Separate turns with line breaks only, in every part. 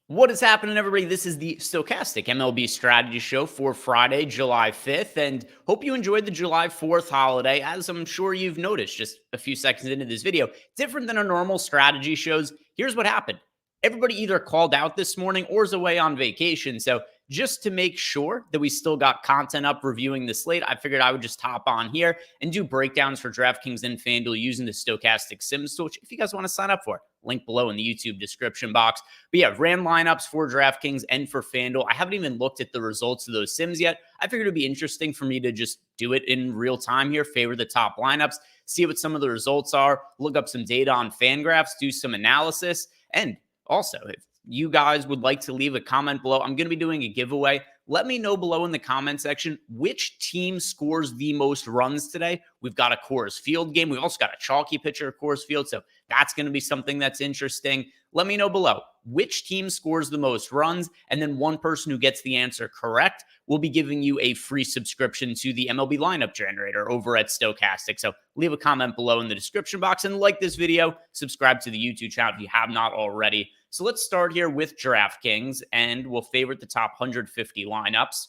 What is happening, everybody? This is the Stochastic MLB Strategy Show for Friday, July 5th, and hope you enjoyed the July 4th holiday. As I'm sure you've noticed just a few seconds into this video, different than our normal strategy shows. Here's what happened. Everybody either called out this morning or is away on vacation. So just to make sure that we still got content up reviewing the slate, I figured I would just hop on here and do breakdowns for DraftKings and FanDuel using the Stochastic Sims tool, which if you guys want to sign up for, link below in the YouTube description box. But yeah, ran lineups for DraftKings and for FanDuel. I haven't even looked at the results of those sims yet. I figured it'd be interesting for me to just do it in real time here, favor the top lineups, see what some of the results are, look up some data on FanGraphs, do some analysis. And also, if you guys would like to leave a comment below, I'm going to be doing a giveaway. Let me know below in the comment section which team scores the most runs today. We've got a Coors Field game. We've also got a chalky pitcher at Coors Field, so that's going to be something that's interesting. Let me know below which team scores the most runs, and then one person who gets the answer correct will be giving you a free subscription to the MLB lineup generator over at Stochastic. So leave a comment below in the description box and like this video. Subscribe to the YouTube channel if you have not already. So let's start here with DraftKings, and we'll favorite the top 150 lineups.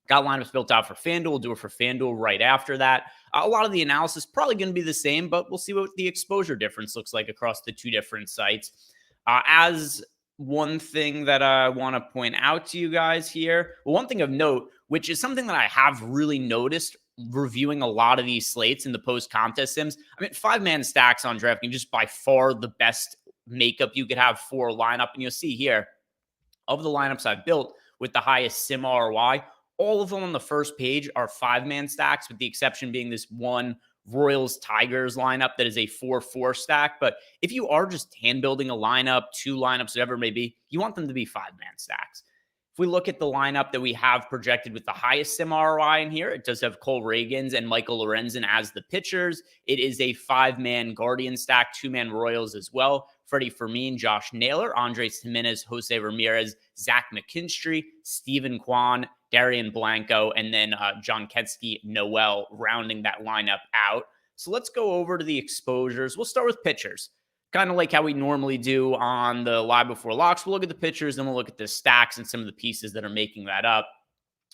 Got lineups built out for FanDuel. We'll do it for FanDuel right after that. A lot of the analysis probably going to be the same, but we'll see what the exposure difference looks like across the two different sites. As one thing that I want to point out to you guys here, one thing of note, which is something that I have really noticed reviewing a lot of these slates in the post-contest sims. I mean, 5-man stacks on DraftKings, just by far the best makeup you could have for a lineup. And you'll see here, of the lineups I've built with the highest sim ROI, all of them on the first page are 5-man stacks, with the exception being this one Royals Tigers lineup that is a 4-4 stack. But if you are just hand building a lineup, 2 lineups, whatever it may be, you want them to be 5-man stacks. If we look at the lineup that we have projected with the highest sim ROI in here, it does have Cole Ragans and Michael Lorenzen as the pitchers. It is a 5-man Guardian stack, 2-man Royals as well. Freddie Fermin, Josh Naylor, Andres Jimenez, Jose Ramirez, Zach McKinstry, Steven Kwan, Darian Blanco, and then John Ketsky Noel rounding that lineup out. So let's go over to the exposures. We'll start with pitchers. Kind of like how we normally do on the live before locks. We'll look at the pitchers, then we'll look at the stacks and some of the pieces that are making that up.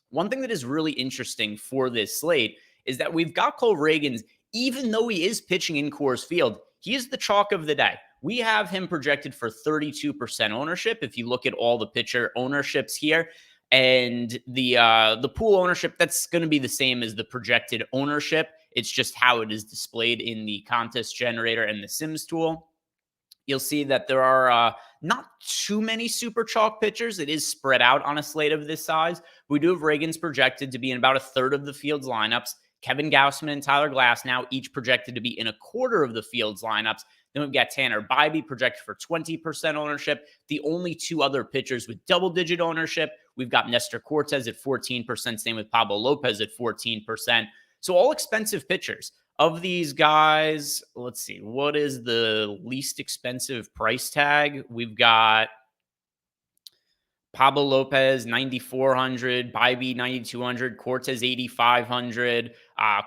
One thing that is really interesting for this slate is that we've got Cole Ragans, even though he is pitching in Coors Field, he is the chalk of the day. We have him projected for 32% ownership. If you look at all the pitcher ownerships here, and the pool ownership, that's going to be the same as the projected ownership. It's just how it is displayed in the contest generator and the Sims tool. You'll see that there are not too many super chalk pitchers. It is spread out on a slate of this size. We do have Ragans projected to be in about a third of the field's lineups. Kevin Gausman and Tyler Glasnow each projected to be in a quarter of the field's lineups. Then we've got Tanner Bybee projected for 20% ownership. The only 2 other pitchers with double-digit ownership, we've got Nestor Cortez at 14%, same with Pablo Lopez at 14%. So all expensive pitchers. Of these guys, let's see, what is the least expensive price tag? We've got Pablo Lopez, 9,400, Bybee, 9,200, Cortez, 8,500,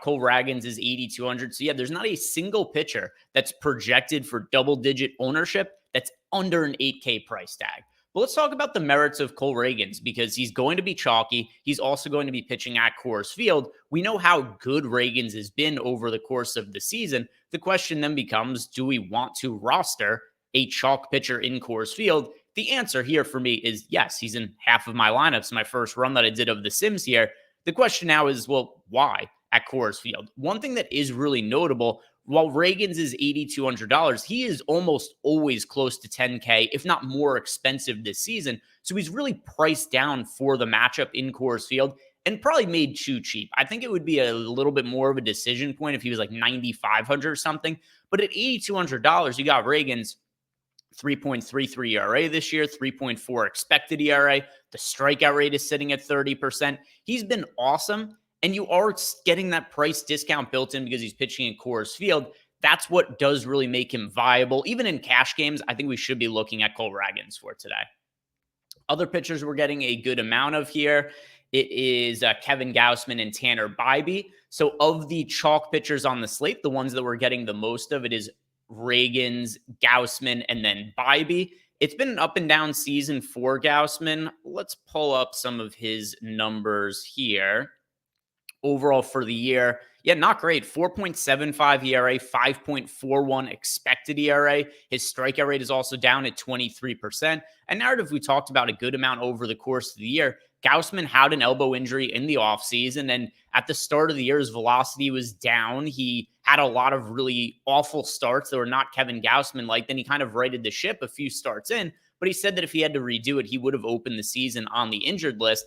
Cole Ragans is 8,200. So yeah, there's not a single pitcher that's projected for double-digit ownership that's under an 8K price tag. But let's talk about the merits of Cole Ragans, because he's going to be chalky. He's also going to be pitching at Coors Field. We know how good Ragans has been over the course of the season. The question then becomes, do we want to roster a chalk pitcher in Coors Field? The answer here for me is yes. He's in half of my lineups, my first run that I did of the Sims here. The question now is, well, why at Coors Field? One thing that is really notable, while Ragans is $8,200, he is almost always close to 10K, if not more expensive this season. So he's really priced down for the matchup in Coors Field and probably made too cheap. I think it would be a little bit more of a decision point if he was like 9,500 or something. But at $8,200, you got Ragans, 3.33 ERA this year, 3.4 expected ERA. The strikeout rate is sitting at 30%. He's been awesome. And you are getting that price discount built in because he's pitching in Coors Field. That's what does really make him viable. Even in cash games, I think we should be looking at Cole Ragans for today. Other pitchers we're getting a good amount of here. It is Kevin Gausman and Tanner Bybee. So of the chalk pitchers on the slate, the ones that we're getting the most of, it is Reagans, Gausman, and then Bybee. It's been an up and down season for Gausman. Let's pull up some of his numbers here. Overall for the year, yeah, not great. 4.75 ERA, 5.41 expected ERA. His strikeout rate is also down at 23%. A narrative we talked about a good amount over the course of the year. Gausman had an elbow injury in the offseason, and at the start of the year, his velocity was down. He had a lot of really awful starts that were not Kevin Gausman-like. Then he kind of righted the ship a few starts in, but he said that if he had to redo it, he would have opened the season on the injured list.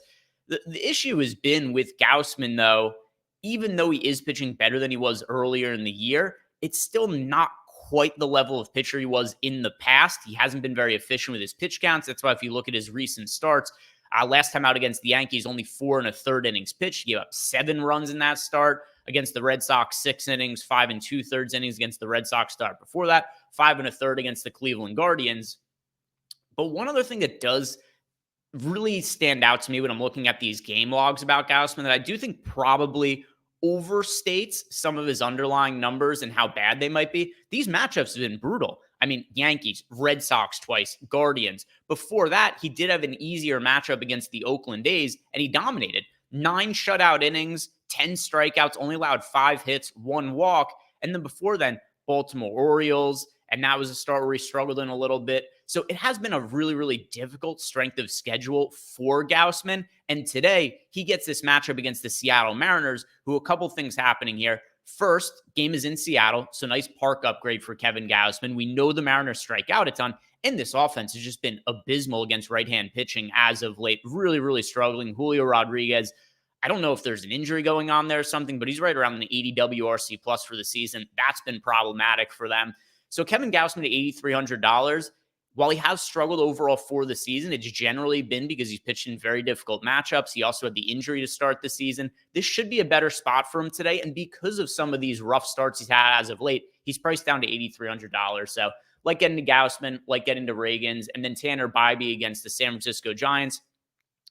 The issue has been with Gausman, though, even though he is pitching better than he was earlier in the year, it's still not quite the level of pitcher he was in the past. He hasn't been very efficient with his pitch counts. That's why if you look at his recent starts, last time out against the Yankees, only 4 1/3 innings pitched. He gave up 7 runs in that start. Against the Red Sox, 6 innings, 5 2/3 innings against the Red Sox start. Before that, 5 1/3 against the Cleveland Guardians. But one other thing that does really stand out to me when I'm looking at these game logs about Gausman that I do think probably overstates some of his underlying numbers and how bad they might be. These matchups have been brutal. I mean, Yankees, Red Sox twice, Guardians. Before that, he did have an easier matchup against the Oakland A's, and he dominated. 9 shutout innings, 10 strikeouts, only allowed 5 hits, 1 walk. And then before then, Baltimore Orioles, and that was a start where he struggled in a little bit. So it has been a really, really difficult strength of schedule for Gausman. And today, he gets this matchup against the Seattle Mariners, who a couple things happening here. First, game is in Seattle, so nice park upgrade for Kevin Gausman. We know the Mariners strike out a ton, and this offense has just been abysmal against right-hand pitching as of late. Really, really struggling. Julio Rodriguez, I don't know if there's an injury going on there or something, but he's right around the 80 WRC plus for the season. That's been problematic for them. So Kevin Gausman at $8,300, while he has struggled overall for the season, it's generally been because he's pitched in very difficult matchups. He also had the injury to start the season. This should be a better spot for him today. And because of some of these rough starts he's had as of late, he's priced down to $8,300. So like getting to Gausman, like getting to Reagans, and then Tanner Bybee against the San Francisco Giants.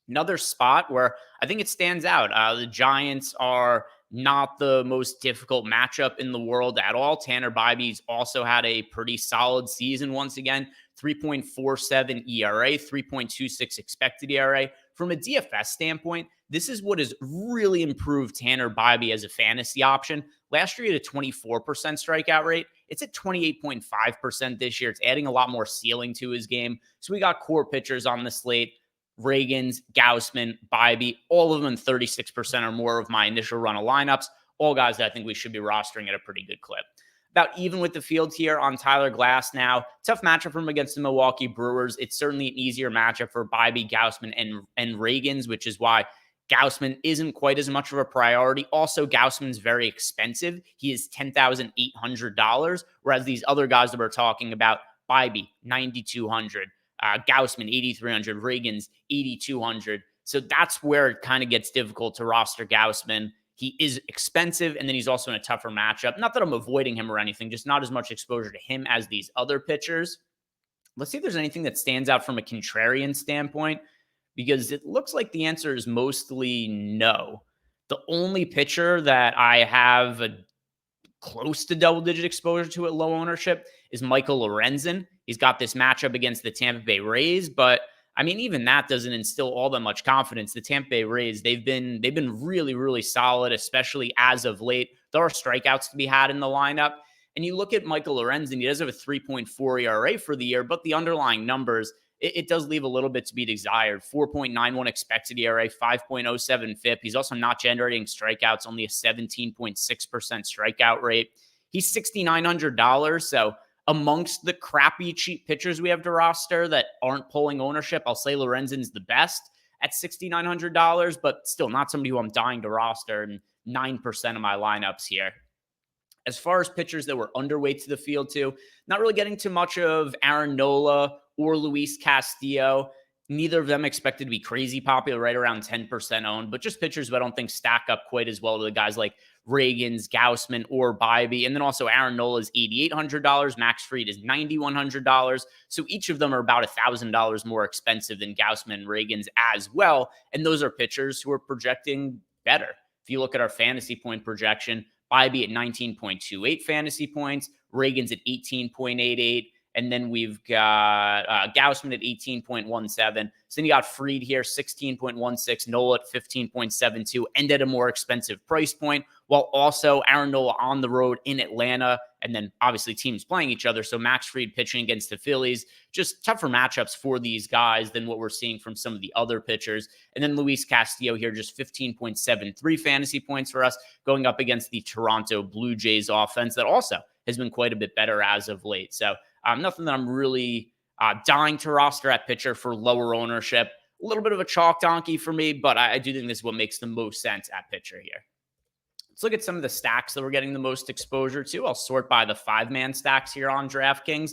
Another spot where I think it stands out. The Giants are not the most difficult matchup in the world at all. Tanner Bybee's also had a pretty solid season once again. 3.47 ERA, 3.26 expected ERA. From a DFS standpoint, this is what has really improved Tanner Bybee as a fantasy option. Last year, he had a 24% strikeout rate. It's at 28.5% this year. It's adding a lot more ceiling to his game. So we got core pitchers on the slate. Reagans, Gausman, Bybee, all of them 36% or more of my initial run of lineups. All guys that I think we should be rostering at a pretty good clip. About even with the field here on Tyler Glass now. Tough matchup for him against the Milwaukee Brewers. It's certainly an easier matchup for Bybee, Gausman, and Reagans, which is why Gausman isn't quite as much of a priority. Also, Gausman's very expensive. He is $10,800, whereas these other guys that we're talking about, Bybee, $9,200. Gausman, $8,300, Reagans, $8,200. So that's where it kind of gets difficult to roster Gausman. He is expensive, and then he's also in a tougher matchup. Not that I'm avoiding him or anything, just not as much exposure to him as these other pitchers. Let's see if there's anything that stands out from a contrarian standpoint, because it looks like the answer is mostly no. The only pitcher that I have a close to double-digit exposure to at low ownership is Michael Lorenzen. He's got this matchup against the Tampa Bay Rays, but I mean, even that doesn't instill all that much confidence. The Tampa Bay Rays, they've been really, really solid, especially as of late. There are strikeouts to be had in the lineup. And you look at Michael Lorenzen, he does have a 3.4 ERA for the year, but the underlying numbers, it does leave a little bit to be desired. 4.91 expected ERA, 5.07 FIP. He's also not generating strikeouts, only a 17.6% strikeout rate. He's $6,900, so amongst the crappy cheap pitchers we have to roster that aren't pulling ownership, I'll say Lorenzen's the best at $6,900, but still not somebody who I'm dying to roster in 9% of my lineups here. As far as pitchers that were underweight to the field too, not really getting too much of Aaron Nola or Luis Castillo. Neither of them expected to be crazy popular, right around 10% owned, but just pitchers who I don't think stack up quite as well to the guys like Reagans, Gausman, or Bybee. And then also Aaron Nola is $8,800. Max Fried is $9,100. So each of them are about $1,000 more expensive than Gausman and Reagans as well. And those are pitchers who are projecting better. If you look at our fantasy point projection, Bybee at 19.28 fantasy points, Reagan's at 18.88. And then we've got Gaussman at 18.17. So then you got Fried here, 16.16, Nola at 15.72, and at a more expensive price point, while also Aaron Nola on the road in Atlanta, and then obviously teams playing each other. So Max Fried pitching against the Phillies, just tougher matchups for these guys than what we're seeing from some of the other pitchers. And then Luis Castillo here, just 15.73 fantasy points for us, going up against the Toronto Blue Jays offense that also has been quite a bit better as of late. So nothing that I'm really dying to roster at pitcher for lower ownership. A little bit of a chalk donkey for me, but I do think this is what makes the most sense at pitcher here. Let's look at some of the stacks that we're getting the most exposure to. I'll sort by the 5-man stacks here on DraftKings.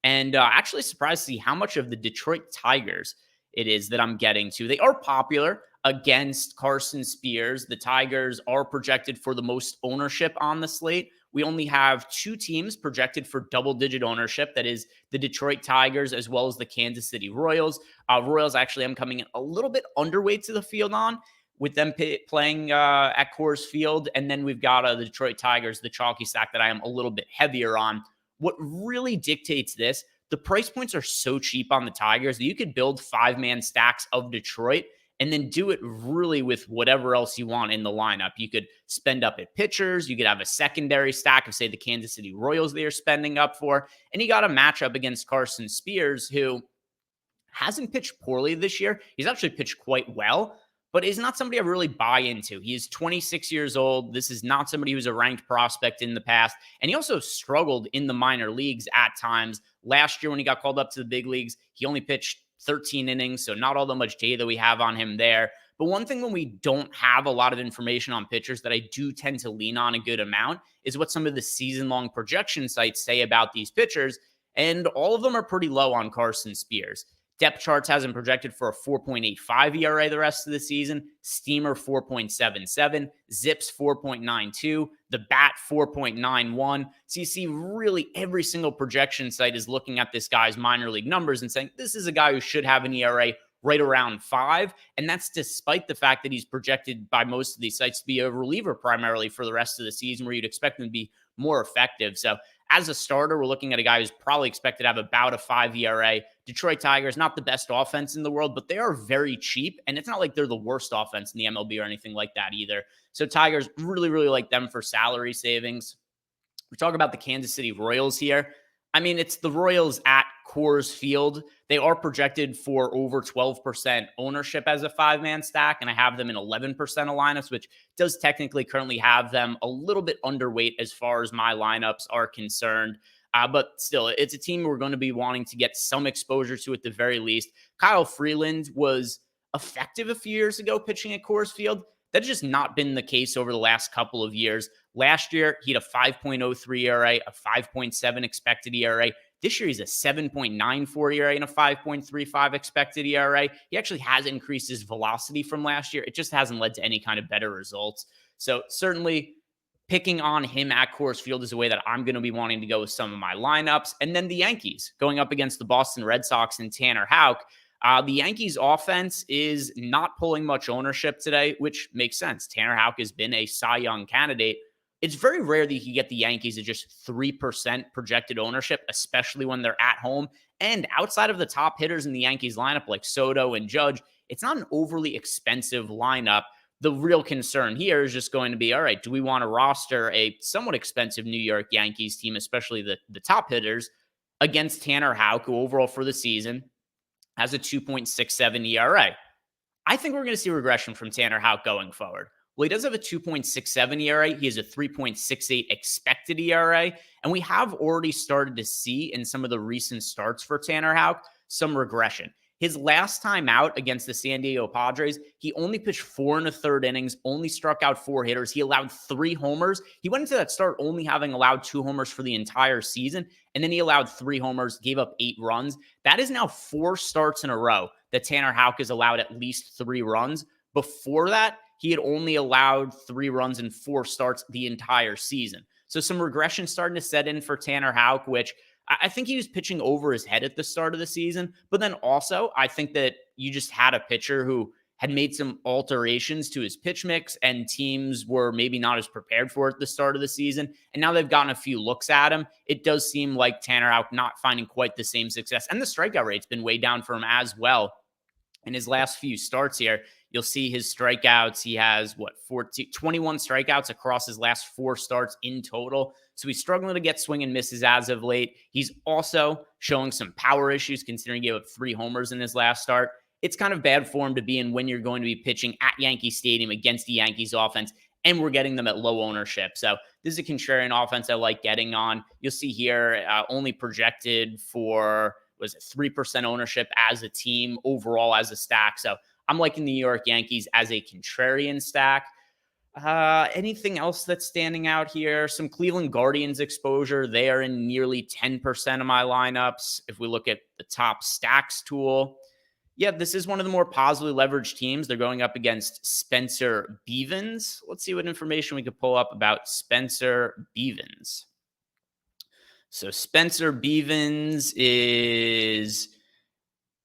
And actually surprised to see how much of the Detroit Tigers it is that I'm getting to. They are popular against Carson Spears. The Tigers are projected for the most ownership on the slate. We only have 2 teams projected for double-digit ownership. That is the Detroit Tigers as well as the Kansas City Royals. Royals actually I'm coming a little bit underweight to the field on, with them playing at Coors Field. And then we've got the Detroit Tigers, the chalky stack that I am a little bit heavier on. What really dictates this, the price points are so cheap on the Tigers that you could build 5-man stacks of Detroit and then do it really with whatever else you want in the lineup. You could spend up at pitchers. You could have a secondary stack of, say, the Kansas City Royals they are spending up for. And you got a matchup against Carson Spears, who hasn't pitched poorly this year. He's actually pitched quite well, but is not somebody I really buy into. He is 26 years old. This is not somebody who's a ranked prospect in the past. And he also struggled in the minor leagues at times. Last year when he got called up to the big leagues, he only pitched 13 innings, so not all that much data we have on him there. But one thing when we don't have a lot of information on pitchers that I do tend to lean on a good amount is what some of the season-long projection sites say about these pitchers, and all of them are pretty low on Carson Spears. Depth Charts has him projected for a 4.85 ERA the rest of the season. Steamer 4.77. Zips 4.92. The Bat 4.91. So you see really every single projection site is looking at this guy's minor league numbers and saying, this is a guy who should have an ERA right around 5. And that's despite the fact that he's projected by most of these sites to be a reliever primarily for the rest of the season, where you'd expect him to be more effective. So as a starter, we're looking at a guy who's probably expected to have about a 5 ERA. Detroit Tigers, not the best offense in the world, but they are very cheap. And it's not like they're the worst offense in the MLB or anything like that either. So Tigers, really, really like them for salary savings. We talk about the Kansas City Royals here. I mean, it's the Royals at Coors Field. They are projected for over 12% ownership as a 5-man stack, and I have them in 11% of lineups, which does technically currently have them a little bit underweight as far as my lineups are concerned. But still, it's a team we're going to be wanting to get some exposure to at the very least. Kyle Freeland was effective a few years ago pitching at Coors Field. That's just not been the case over the last couple of years. Last year, he had a 5.03 ERA, a 5.7 expected ERA. This year, he's a 7.94 ERA and a 5.35 expected ERA. He actually has increased his velocity from last year. It just hasn't led to any kind of better results. So certainly picking on him at Coors Field is a way that I'm going to be wanting to go with some of my lineups. And then the Yankees going up against the Boston Red Sox and Tanner Houck. The Yankees offense is not pulling much ownership today, which makes sense. Tanner Houck has been a Cy Young candidate. It's very rare that you can get the Yankees at just 3% projected ownership, especially when they're at home. And outside of the top hitters in the Yankees lineup, like Soto and Judge, it's not an overly expensive lineup. The real concern here is just going to be, all right, do we want to roster a somewhat expensive New York Yankees team, especially the top hitters, against Tanner Houck, who overall for the season has a 2.67 ERA. I think we're going to see regression from Tanner Houck going forward. Well, he does have a 2.67 ERA. He has a 3.68 expected ERA. And we have already started to see in some of the recent starts for Tanner Houck some regression. His last time out against the San Diego Padres, he only pitched 4 1/3 innings, only struck out 4 hitters. He allowed 3 homers. He went into that start only having allowed 2 homers for the entire season, and then he allowed 3 homers, gave up 8 runs. That is now 4 starts in a row that Tanner Houck has allowed at least 3 runs. Before that, he had only allowed 3 runs in 4 starts the entire season. So some regression starting to set in for Tanner Houck, which I think he was pitching over his head at the start of the season. But then also, I think that you just had a pitcher who had made some alterations to his pitch mix, and teams were maybe not as prepared for it at the start of the season. And now they've gotten a few looks at him. It does seem like Tanner Houck not finding quite the same success. And the strikeout rate's been way down for him as well. In his last few starts here, you'll see his strikeouts. He has 21 strikeouts across his last 4 starts in total. So he's struggling to get swing and misses as of late. He's also showing some power issues considering he gave up 3 homers in his last start. It's kind of bad form to be in when you're going to be pitching at Yankee Stadium against the Yankees offense, and we're getting them at low ownership. So this is a contrarian offense I like getting on. You'll see here only projected for, 3% ownership as a team overall as a stack. So I'm liking the New York Yankees as a contrarian stack. Anything else that's standing out here? Some Cleveland Guardians exposure. They are in nearly 10% of my lineups. If we look at the top stacks tool, yeah, this is one of the more positively leveraged teams. They're going up against Spencer Bevins. Let's see what information we could pull up about Spencer Bevins. So Spencer Bevins is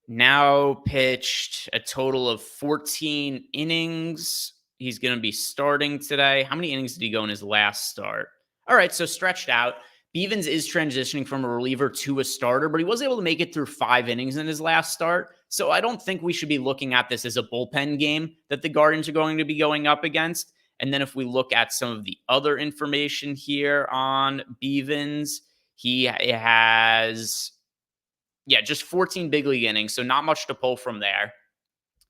now pitched a total of 14 innings. He's going to be starting today. How many innings did he go in his last start? All right, so stretched out. Bevins is transitioning from a reliever to a starter, but he was able to make it through 5 innings in his last start. So I don't think we should be looking at this as a bullpen game that the Guardians are going to be going up against. And then if we look at some of the other information here on Bevins, he has, just 14 big league innings, so not much to pull from there.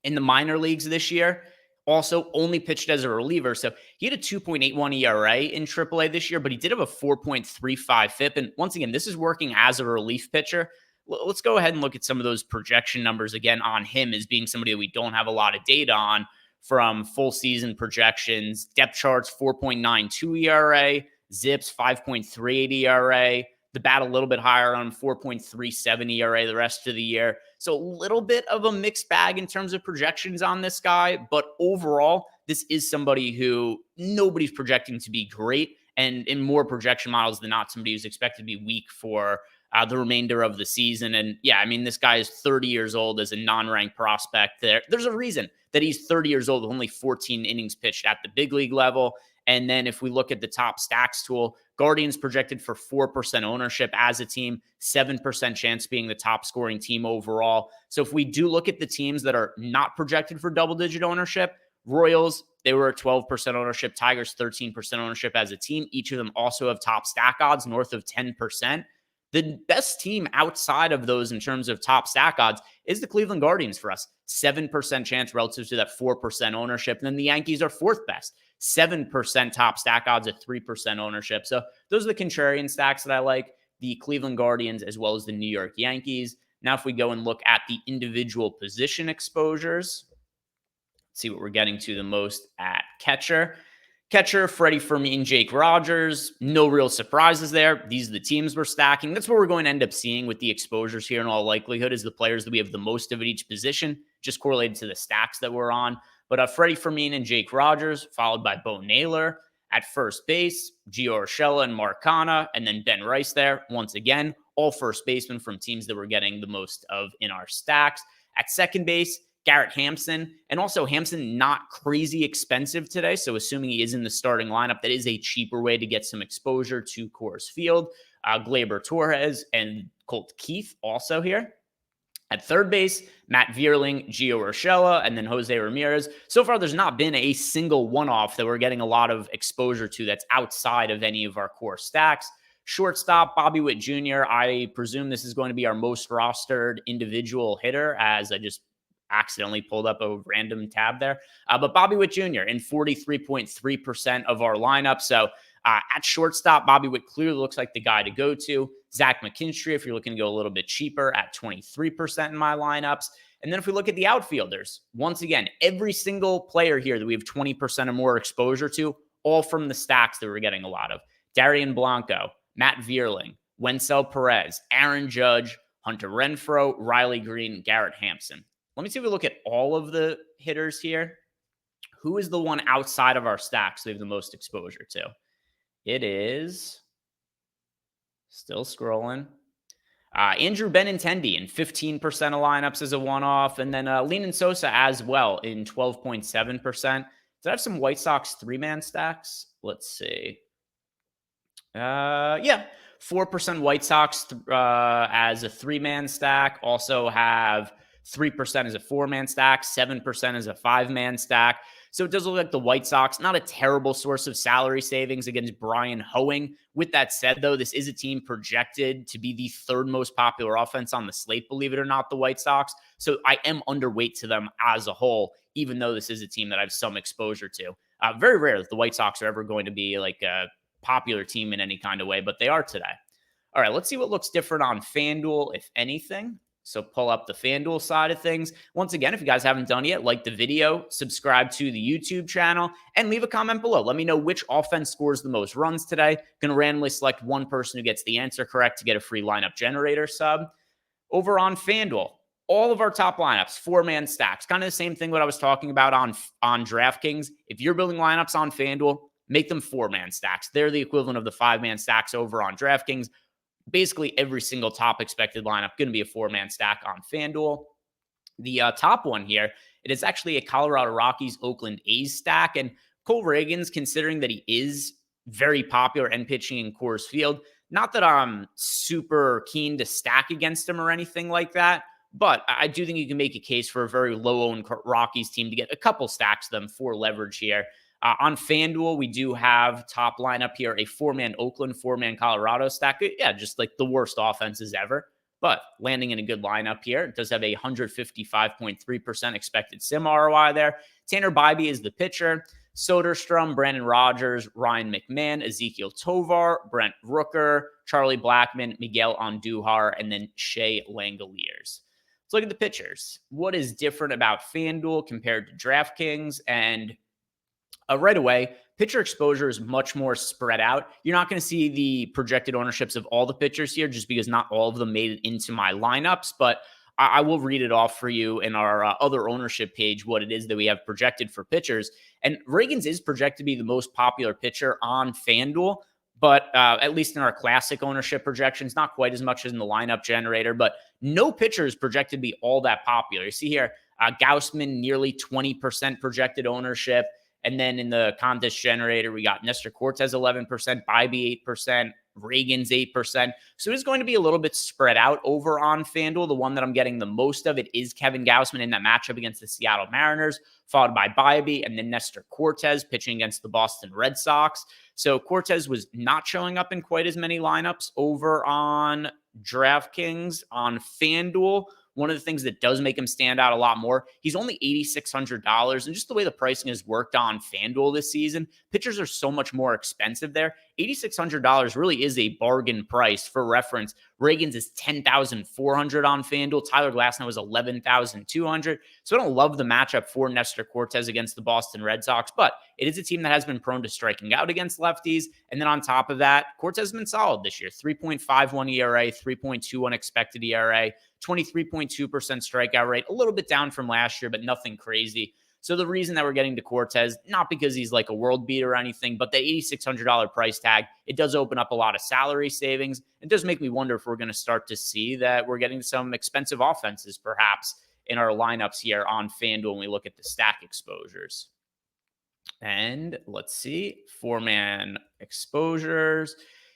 In the minor leagues this year, also only pitched as a reliever, so he had a 2.81 ERA in AAA this year, but he did have a 4.35 FIP, and once again, this is working as a relief pitcher. Let's go ahead and look at some of those projection numbers again on him as being somebody that we don't have a lot of data on from full season projections. Depth charts, 4.92 ERA, Zips, 5.38 ERA, the bat a little bit higher on 4.37 ERA the rest of the year. So a little bit of a mixed bag in terms of projections on this guy. But overall, this is somebody who nobody's projecting to be great. And in more projection models than not, somebody who's expected to be weak for the remainder of the season. And yeah, I mean, this guy is 30 years old as a non-ranked prospect. There's a reason that he's 30 years old with only 14 innings pitched at the big league level. And then if we look at the top stacks tool, Guardians projected for 4% ownership as a team, 7% chance being the top scoring team overall. So if we do look at the teams that are not projected for double-digit ownership, Royals, they were at 12% ownership, Tigers 13% ownership as a team. Each of them also have top stack odds north of 10%. The best team outside of those in terms of top stack odds is the Cleveland Guardians for us. 7% chance relative to that 4% ownership. And then the Yankees are 4th best. 7% top stack odds at 3% ownership. So those are the contrarian stacks that I like, the Cleveland Guardians as well as the New York Yankees. Now, if we go and look at the individual position exposures, see what we're getting to the most at catcher. Catcher, Freddie Fermin, Jake Rogers. No real surprises there. These are the teams we're stacking. That's what we're going to end up seeing with the exposures here in all likelihood is the players that we have the most of at each position, just correlated to the stacks that we're on. But Freddie Fermin and Jake Rogers, followed by Bo Naylor. At first base, Gio Urshela and Mark Canha, and then Ben Rice there. Once again, all first basemen from teams that we're getting the most of in our stacks. At second base, Garrett Hampson, and also Hampson not crazy expensive today, so assuming he is in the starting lineup, that is a cheaper way to get some exposure to Coors Field. Gleyber Torres and Colt Keith also here. At third base, Matt Vierling, Gio Urshela, and then Jose Ramirez. So far, there's not been a single one-off that we're getting a lot of exposure to that's outside of any of our core stacks. Shortstop, Bobby Witt Jr. I presume this is going to be our most rostered individual hitter, as I just accidentally pulled up a random tab there. But Bobby Witt Jr. in 43.3% of our lineup. So at shortstop, Bobby Witt clearly looks like the guy to go to. Zach McKinstry, if you're looking to go a little bit cheaper, at 23% in my lineups. And then if we look at the outfielders, once again, every single player here that we have 20% or more exposure to, all from the stacks that we're getting a lot of. Darian Blanco, Matt Vierling, Wencel Perez, Aaron Judge, Hunter Renfroe, Riley Green, Garrett Hampson. Let me see if we look at all of the hitters here. Who is the one outside of our stacks we have the most exposure to? It is, still scrolling. Andrew Benintendi in 15% of lineups as a one-off, and then Leanin Sosa as well in 12.7%. Did I have some White Sox three-man stacks? Let's see. Yeah, 4% White Sox as a three-man stack. Also have 3% as a four-man stack, 7% as a five-man stack. So it does look like the White Sox, not a terrible source of salary savings against Brian Hoeing. With that said, though, this is a team projected to be the third most popular offense on the slate, believe it or not, the White Sox. So I am underweight to them as a whole, even though this is a team that I have some exposure to. Very rare that the White Sox are ever going to be like a popular team in any kind of way, but they are today. All right, let's see what looks different on FanDuel, if anything. So pull up the FanDuel side of things. Once again, if you guys haven't done it yet, like the video, subscribe to the YouTube channel, and leave a comment below. Let me know which offense scores the most runs today. Going to randomly select one person who gets the answer correct to get a free lineup generator sub. Over on FanDuel, all of our top lineups, four-man stacks. Kind of the same thing what I was talking about on DraftKings. If you're building lineups on FanDuel, make them four-man stacks. They're the equivalent of the five-man stacks over on DraftKings. Basically, every single top expected lineup going to be a four-man stack on FanDuel. The top one here, it is actually a Colorado Rockies Oakland A's stack. And Cole Reagans, considering that he is very popular and pitching in Coors Field, not that I'm super keen to stack against him or anything like that, but I do think you can make a case for a very low-owned Rockies team to get a couple stacks of them for leverage here. On FanDuel, we do have top lineup here, a four-man Oakland, four-man Colorado stack. Yeah, just like the worst offenses ever, but landing in a good lineup here. It does have a 155.3% expected sim ROI there. Tanner Bybee is the pitcher. Soderstrom, Brandon Rogers, Ryan McMahon, Ezekiel Tovar, Brent Rooker, Charlie Blackmon, Miguel Andujar, and then Shea Langoliers. Let's look at the pitchers. What is different about FanDuel compared to DraftKings? And right away, pitcher exposure is much more spread out. You're not going to see the projected ownerships of all the pitchers here just because not all of them made it into my lineups, but I will read it off for you in our other ownership page, what it is that we have projected for pitchers. And Reagans is projected to be the most popular pitcher on FanDuel, but at least in our classic ownership projections, not quite as much as in the lineup generator, but no pitcher is projected to be all that popular. You see here, Gausman, nearly 20% projected ownership. And then in the contest generator, we got Nestor Cortes 11%, Bybee 8%, Reagans 8%. So it's going to be a little bit spread out over on FanDuel. The one that I'm getting the most of it is Kevin Gausman in that matchup against the Seattle Mariners, followed by Bybee and then Nestor Cortes pitching against the Boston Red Sox. So Cortes was not showing up in quite as many lineups over on DraftKings. On FanDuel, one of the things that does make him stand out a lot more, he's only $8,600. And just the way the pricing has worked on FanDuel this season, pitchers are so much more expensive there. $8,600 really is a bargain price. For reference, Reagans is $10,400 on FanDuel. Tyler Glasnow is $11,200. So I don't love the matchup for Nestor Cortes against the Boston Red Sox, but it is a team that has been prone to striking out against lefties. And then on top of that, Cortes has been solid this year. 3.51 ERA, 3.21 expected ERA, 23.2% strikeout rate, a little bit down from last year, but nothing crazy. So the reason that we're getting to Cortes, not because he's like a world beater or anything, but the $8,600 price tag, it does open up a lot of salary savings. It does make me wonder if we're going to start to see that we're getting some expensive offenses perhaps in our lineups here on FanDuel when we look at the stack exposures. And let's see, four-man exposures.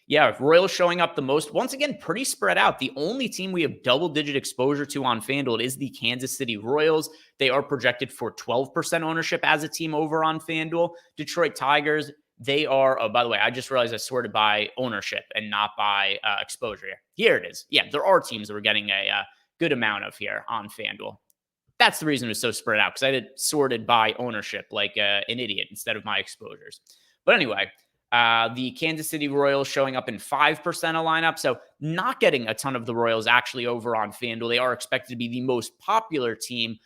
Yeah, Royals showing up the most. Once again, pretty spread out. The only team we have double-digit exposure to on FanDuel is the Kansas City Royals. They are projected for 12% ownership as a team over on FanDuel. Detroit Tigers, they are, oh, by the way, I just realized I sorted by ownership and not by exposure here. Here it is. Yeah, there are teams that we're getting a good amount of here on FanDuel. That's the reason it was so spread out, because I did sorted by ownership like an idiot instead of my exposures. But anyway, the Kansas City Royals showing up in 5% of lineup. So not getting a ton of the Royals actually over on FanDuel. They are expected to be the most popular team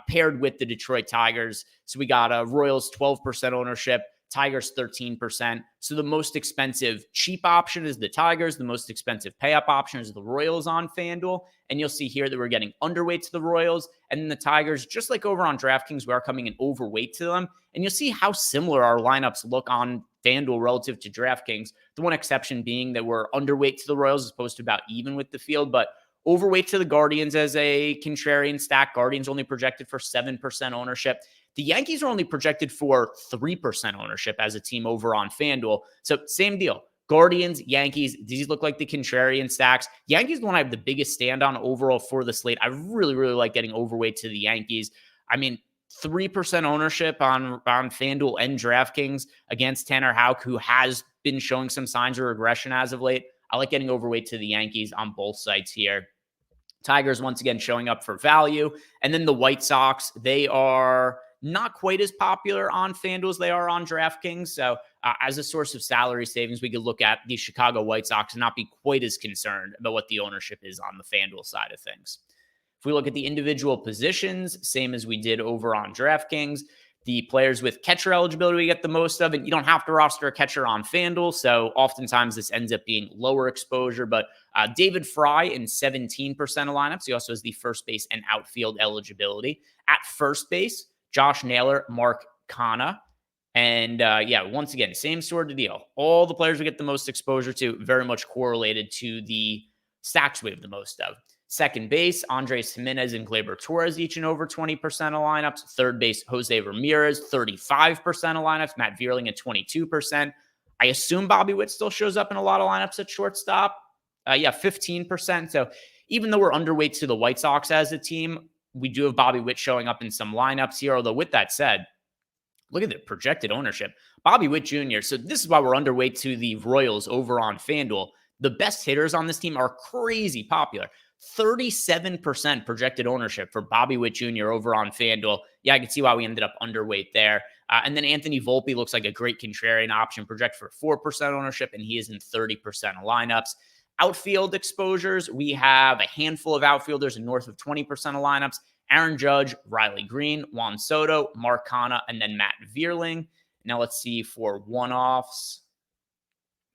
paired with the Detroit Tigers. So we got Royals 12% ownership, Tigers 13%. So the most expensive cheap option is the Tigers. The most expensive pay up option is the Royals on FanDuel. And you'll see here that we're getting underweight to the Royals. And then the Tigers, just like over on DraftKings, we are coming in overweight to them. And you'll see how similar our lineups look on FanDuel relative to DraftKings. The one exception being that we're underweight to the Royals as opposed to about even with the field, but overweight to the Guardians as a contrarian stack. Guardians only projected for 7% ownership. The Yankees are only projected for 3% ownership as a team over on FanDuel. So same deal. Guardians, Yankees, these look like the contrarian stacks. Yankees the one I have the biggest stand on overall for the slate. I really, really like getting overweight to the Yankees. I mean, 3% ownership on FanDuel and DraftKings against Tanner Houck, who has been showing some signs of regression as of late. I like getting overweight to the Yankees on both sites here. Tigers, once again, showing up for value. And then the White Sox, they are not quite as popular on FanDuel as they are on DraftKings. So as a source of salary savings, we could look at the Chicago White Sox and not be quite as concerned about what the ownership is on the FanDuel side of things. If we look at the individual positions, same as we did over on DraftKings, the players with catcher eligibility we get the most of, and you don't have to roster a catcher on FanDuel, so oftentimes this ends up being lower exposure, but David Fry in 17% of lineups. He also has the first base and outfield eligibility. At first base, Josh Naylor, Mark Canha, and once again, same sort of deal. All the players we get the most exposure to very much correlated to the stacks we have the most of. Second base, Andres Jimenez and Gleyber Torres each in over 20% of lineups. Third base, Jose Ramirez, 35% of lineups. Matt Vierling at 22%. I assume Bobby Witt still shows up in a lot of lineups at shortstop. 15%. So even though we're underweight to the White Sox as a team, we do have Bobby Witt showing up in some lineups here. Although with that said, look at the projected ownership. Bobby Witt Jr. So this is why we're underweight to the Royals over on FanDuel. The best hitters on this team are crazy popular. 37% projected ownership for Bobby Witt Jr. over on FanDuel. Yeah, I can see why we ended up underweight there. And then Anthony Volpe looks like a great contrarian option, projected for 4% ownership, and he is in 30% of lineups. Outfield exposures, we have a handful of outfielders in north of 20% of lineups. Aaron Judge, Riley Green, Juan Soto, Mark Canha, and then Matt Vierling. Now let's see for one-offs.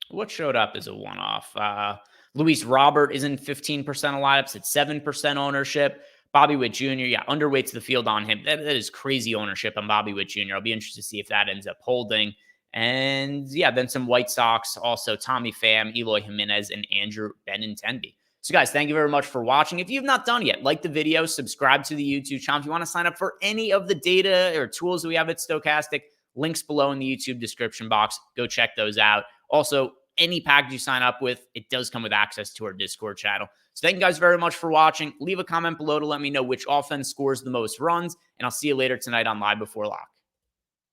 What showed up as a one-off? Luis Robert is in 15% of lineups at 7% ownership. Bobby Witt Jr., underweight to the field on him. That is crazy ownership on Bobby Witt Jr. I'll be interested to see if that ends up holding. And then some White Sox, also Tommy Pham, Eloy Jimenez, and Andrew Benintendi. So guys, thank you very much for watching. If you've not done yet, like the video, subscribe to the YouTube channel. If you want to sign up for any of the data or tools that we have at Stokastic, links below in the YouTube description box. Go check those out. Also, any package you sign up with, it does come with access to our Discord channel. So thank you guys very much for watching. Leave a comment below to let me know which offense scores the most runs, and I'll see you later tonight on Live Before Lock.